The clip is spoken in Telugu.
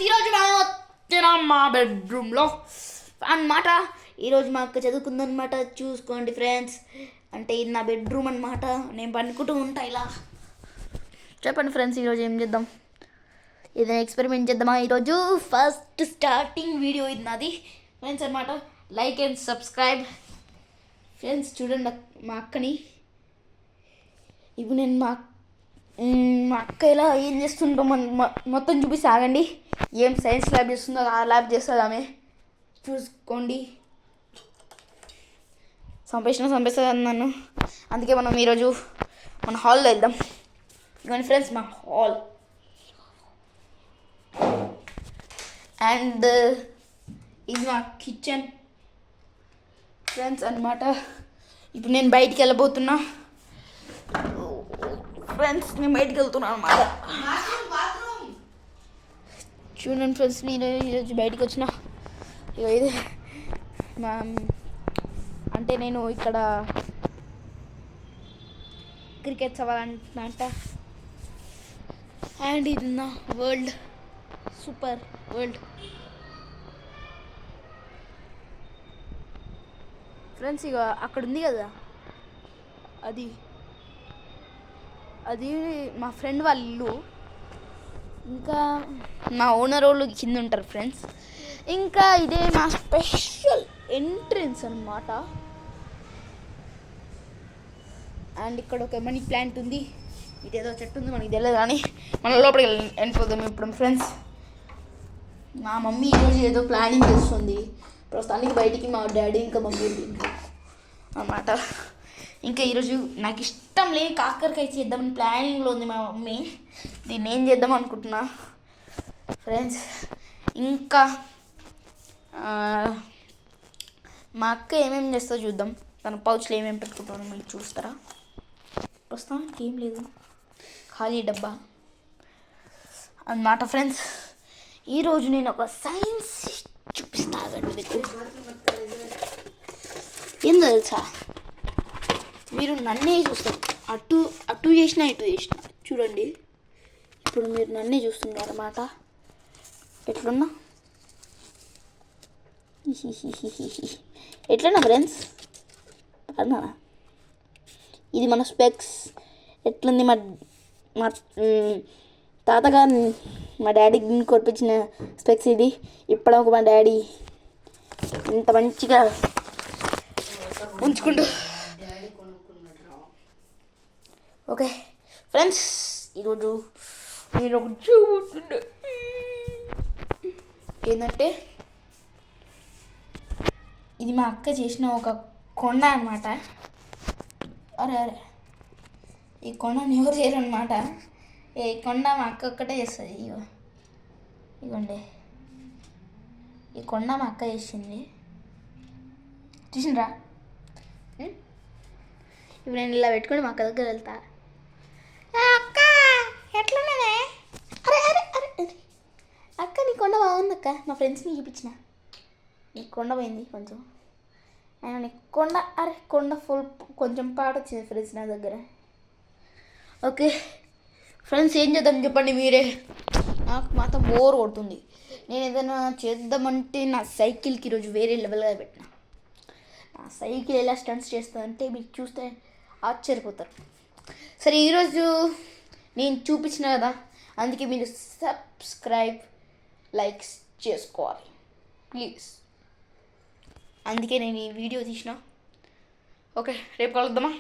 ఈరోజు మనం వచ్చిన మా బెడ్రూమ్లో అన్నమాట. ఈరోజు మా అక్క చదువుకుందనమాట. చూసుకోండి ఫ్రెండ్స్, అంటే ఇది నా బెడ్రూమ్ అనమాట. నేను పనుకుంటూ ఉంటా ఇలా. చెప్పండి ఫ్రెండ్స్, ఈరోజు ఏం చేద్దాం? ఏదైనా ఎక్స్పెరిమెంట్ చేద్దామా ఈరోజు? ఫస్ట్ స్టార్టింగ్ వీడియో ఇది నాది ఫ్రెండ్స్ అనమాట. Like and subscribe friends. చూడండి మా అక్కని. ఇప్పుడు నేను మా అక్క ఇలా ఏం చేస్తుందో మొత్తం చూపిస్తే ఆగండి. ఏం సైన్స్ ల్యాబ్ చేస్తుందో ఆ ల్యాబ్ చేస్తుంది ఆమె. చూసుకోండి. చంపేస్తుంది నన్ను. అందుకే మనం ఈరోజు మన హాల్లో వెళ్దాం. ఇవన్నీ ఫ్రెండ్స్ మా హాల్. అండ్ ఇది మా కిచెన్ ఫ్రెండ్స్ అనమాట. ఇప్పుడు నేను బయటికి వెళ్ళబోతున్నా ఫ్రెండ్స్. నేను బయటికి వెళ్తున్నాను అనమాట. చూడండి ఫ్రెండ్స్, నేను ఈరోజు బయటికి వచ్చిన. ఇది అంటే నేను ఇక్కడ క్రికెట్ అవ్వాలంట. అండ్ ఇది నా వరల్డ్, సూపర్ వరల్డ్ ఫ్రెండ్స్. ఇక అక్కడ ఉంది కదా, అది మా ఫ్రెండ్ వాళ్ళ ఇల్లు. ఇంకా మా ఓనర్ వాళ్ళు కింద ఉంటారు ఫ్రెండ్స్. ఇంకా ఇదే మా స్పెషల్ ఎంట్రన్స్ అన్నమాట. అండ్ ఇక్కడ ఒక మనీ ప్లాంట్ ఉంది. ఇదేదో చెట్టు ఉంది, మనకి తెలియదు, కానీ మన లోపలికి వెళ్ళిపోదాం ఇప్పుడు ఫ్రెండ్స్. మా మమ్మీ ఈరోజు ఏదో ప్లానింగ్ చేస్తుంది. ప్రస్తుతానికి బయటికి మా డాడీ ఇంకా మమ్మీ అన్నమాట. ఇంకా ఈరోజు నాకు ఇష్టం లేని కాకరకాయ చేద్దామని ప్లానింగ్లో ఉంది మా మమ్మీ. దీన్ని ఏం చేద్దాం అనుకుంటున్నా ఫ్రెండ్స్. ఇంకా మా అక్క ఏమేమి చేస్తుందో చూద్దాం. తన పౌచ్లో ఏమేమి పెట్టుకుంటామో మీరు చూస్తారా? ప్రస్తుతానికి ఏం లేదు, ఖాళీ డబ్బా అన్నమాట ఫ్రెండ్స్. ఈరోజు నేను ఒక సైన్స్ చూపిస్తాను మీకు. ఏం తెలుసా, మీరు నన్నే చూస్తారు. అటు చేసినా ఇటు చేసిన చూడండి. ఇప్పుడు మీరు నన్నే చూస్తున్నారు అన్నమాట. ఎట్లున్నా ఎట్లన్నా ఫ్రెండ్స్ అన్నా. ఇది మన స్పెక్స్. ఎట్లుంది మా తాతగారు మా డాడీకి కొనిపించిన స్పెక్స్ ఇది. ఇప్పటివరకు మా డాడీ ఇంత మంచిగా ఉంచుకుంటూ. ఓకే ఫ్రెండ్స్, ఈరోజు నేను ఒక చూపుతుండే ఏంటంటే, ఇది మా అక్క చేసిన ఒక కొండ అన్నమాట. అరే ఈ కొండని ఎవరు చేయరన్నమాట. ఈ కొండ మా అక్క ఒక్కటే చేస్తుంది. ఇవ్వండి, ఈ కొండ మా అక్క చేసింది. చూసిండ్రా? ఇప్పుడు నేను ఇలా పెట్టుకుని మా అక్క దగ్గర వెళ్తా. అక్క ఎట్లున్నదే? అరే అరే అరే అక్క, నీ కొండ బాగుంది అక్క. మా ఫ్రెండ్స్ని చూపించిన. నీ కొండ పోయింది కొంచెం. అయినా నీ కొండ, అరే కొండ ఫుల్ కొంచెం పాట వచ్చింది ఫ్రెండ్స్ నా దగ్గర. ఓకే ఫ్రెండ్స్, ఏం చేద్దాం చెప్పండి మీరే. నాకు మాత్రం బోర్ కొడుతుంది. నేను ఏదైనా చేద్దామంటే నా సైకిల్కి ఈరోజు వేరే లెవెల్గా పెట్టిన. నా సైకిల్ ఎలా స్టంట్స్ చేస్తుందంటే మీరు చూస్తే ఆశ్చర్యపోతారు. సరే, ఈరోజు నేను చూపించిన కదా, అందుకే మీరు సబ్స్క్రైబ్ లైక్స్ చేసుకోవాలి ప్లీజ్. అందుకే నేను ఈ వీడియో తీసిన. ఓకే, రేపు కలుద్దామా?